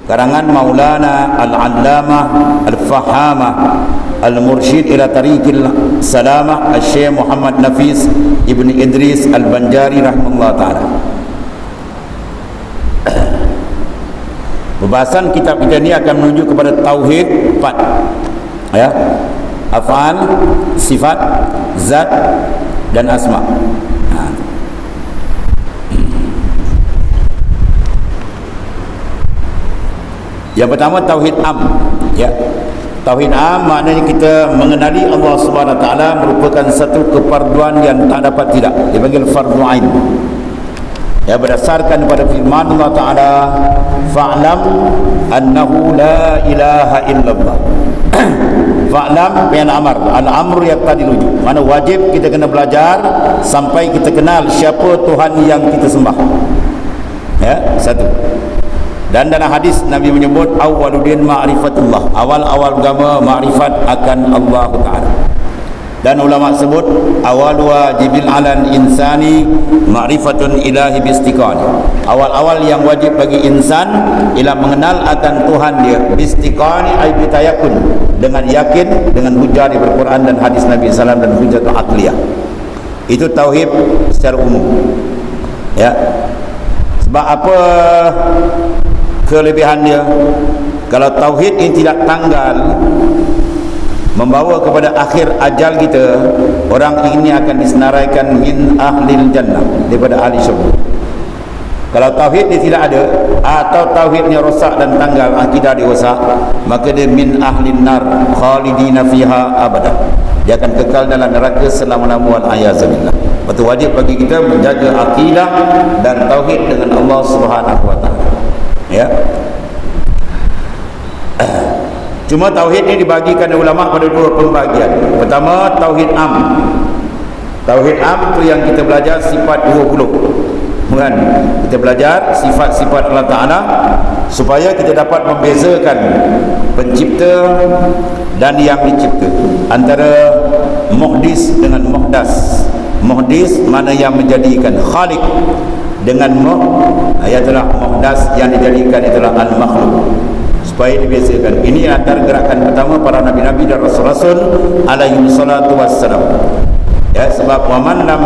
karangan Maulana Al-Allamah Al-Fahamah Al-Mursyid ila Tariqil Salamah Al-Syekh Muhammad Nafis Ibn Idris Al-Banjari rahimahullah ta'ala. Pembahasan kitab kita ni akan menuju kepada tauhid 4, ya, af'al, sifat, zat dan asma. Yang pertama tauhid am, ya. Tauhid am maknanya kita mengenali Allah Subhanahu wa taala merupakan satu kefarduan yang tak dapat tidak, dipanggil fardu ain. Ya, berdasarkan pada firman Allah taala, fa'lam annahu la ilaha illallah. Fa'lam fi'il amr, al-amru yaqtadi wujud. Mana wajib kita kena belajar sampai kita kenal siapa Tuhan yang kita sembah. Ya, satu. Dan dalam hadis Nabi menyebut awwaluddin ma'rifatullah, awal-awal agama ma'rifat akan Allah Ta'ala. Dan ulama sebut awal wajibil alal insani ma'rifatun ilahi bistiqan, awal-awal yang wajib bagi insan ialah mengenal akan Tuhan dia bistiqani ay bitayakun, dengan yakin, dengan hujah di Al-Quran dan hadis Nabi SAW dan hujjatul aqliyah. Itu tauhid secara umum, ya. Sebab apa kelebihan dia? Kalau tauhid ini tidak tanggal, membawa kepada akhir ajal kita, orang ini akan disenaraikan min ahlil jannah, daripada ahli syurga. Kalau tauhid dia tidak ada, atau tauhidnya rosak dan tanggal, akidah dia rosak, maka dia min ahlin nar khalidina fiha abada, dia akan kekal dalam neraka selama-lamanya, wal ayazabillah. Betul, wajib bagi kita menjaga akidah dan tauhid dengan Allah Subhanahu wa taala, ya. Cuma tauhid ini dibagikan oleh ulama pada dua pembagian. Pertama, tauhid am. Tauhid am tu yang kita belajar sifat 20, kan? Kita belajar sifat-sifat Allah Ta'ala supaya kita dapat membezakan pencipta dan yang dicipta, antara muhdis dengan muhdas. Muhdis mana yang menjadikan, khaliq dengan ayalah muhdas yang dijadikan itulah al-makhluk, supaya dibiasakan. Ini antara gerakan pertama para nabi-nabi dan rasul-rasul alaihi salatu wassalam, ya. Sebab wa man lam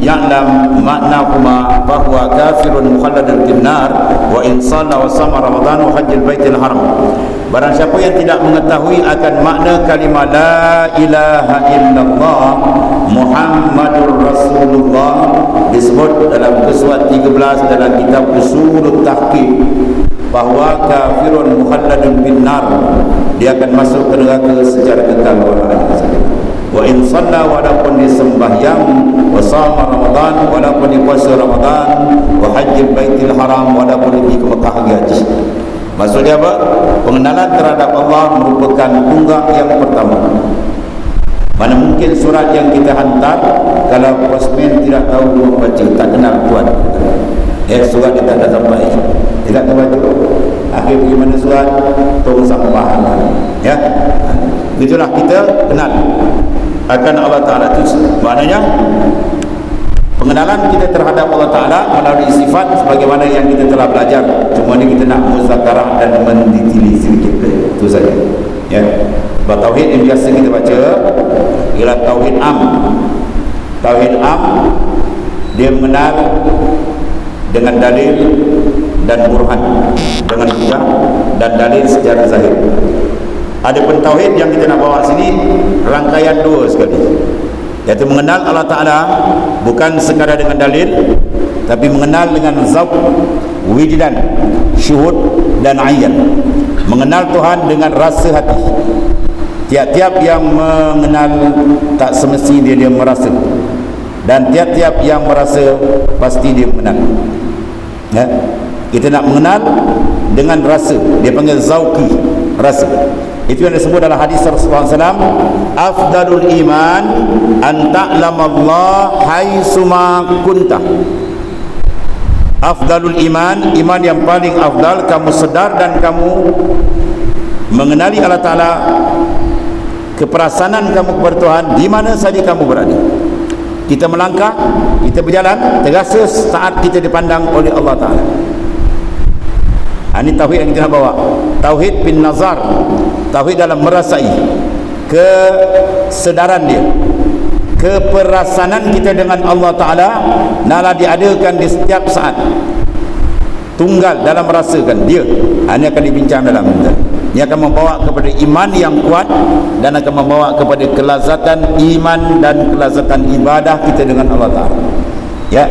ya'lam ma'nahuma fa huwa kafirun mukhalladun finnar wa in shalla wa sama ramadan wa hajjal baitil haram. Barang siapa yang tidak mengetahui akan makna kalimah la ilaha illallah Muhammadur Rasulullah, disebut dalam surat 13 dalam kitab Usulut Tahqiq, bahawa kafirun mukhalladun binnar, dia akan masuk ke neraka secara kekal. Wa in shalla, walaupun dia sembahyang, wa shama ramadan, walaupun dia puasa ramadan, wa hajjil baitil haram, walaupun dia pergi ke Mekah haji. Maksudnya apa? Pengenalan terhadap Allah merupakan tunggak yang pertama. Mana mungkin surat yang kita hantar, kalau postman tidak tahu membaca, tak kenal Tuhan, surat dia tak ada sampai, tidak terbaca, akhir bagaimana surat tong sampah, ya. Itulah kita kenal akan Allah Ta'ala. Itu maknanya pengenalan kita terhadap Allah Ta'ala melalui sifat sebagaimana yang kita telah belajar. Cuma ni kita nak muzakarah dan mendetili sedikit, itu saja, ya. Sebab tauhid yang biasa kita baca ialah tauhid am. Tauhid am, dia mengenal dengan dalil dan burhan, dengan hujah dan dalil secara zahir. Adapun tauhid yang kita nak bawa sini rangkaian dua sekali, iaitu mengenal Allah Ta'ala bukan sekadar dengan dalil, tapi mengenal dengan zauq, wijdan, syuhud dan ayyan. Mengenal Tuhan dengan rasa hati. Tiap-tiap yang mengenal tak semestinya dia merasa, dan tiap-tiap yang merasa pasti dia mengenal, ya. Kita nak mengenal dengan rasa, dia panggil zauqi, rasa. Itu yang disebut dalam hadis Rasulullah SAW, afdalul iman an ta'lamallah haitsuma kunta. Afdalul iman, iman yang paling afdal, kamu sedar dan kamu mengenali Allah Ta'ala, keperasanan kamu kepada Tuhan di mana saja kamu berada. Kita melangkah, kita berjalan, terasa saat kita dipandang oleh Allah Ta'ala. Ini tauhid yang kita nak bawa. Tauhid bin nazar, tauhid dalam merasai, kesedaran dia, keperasanan kita dengan Allah Ta'ala naklah diadakan di setiap saat, tunggal dalam merasakan dia. Ini akan dibincang dalam ini akan membawa kepada iman yang kuat dan akan membawa kepada kelazatan iman dan kelazatan ibadah kita dengan Allah Ta'ala. Ya.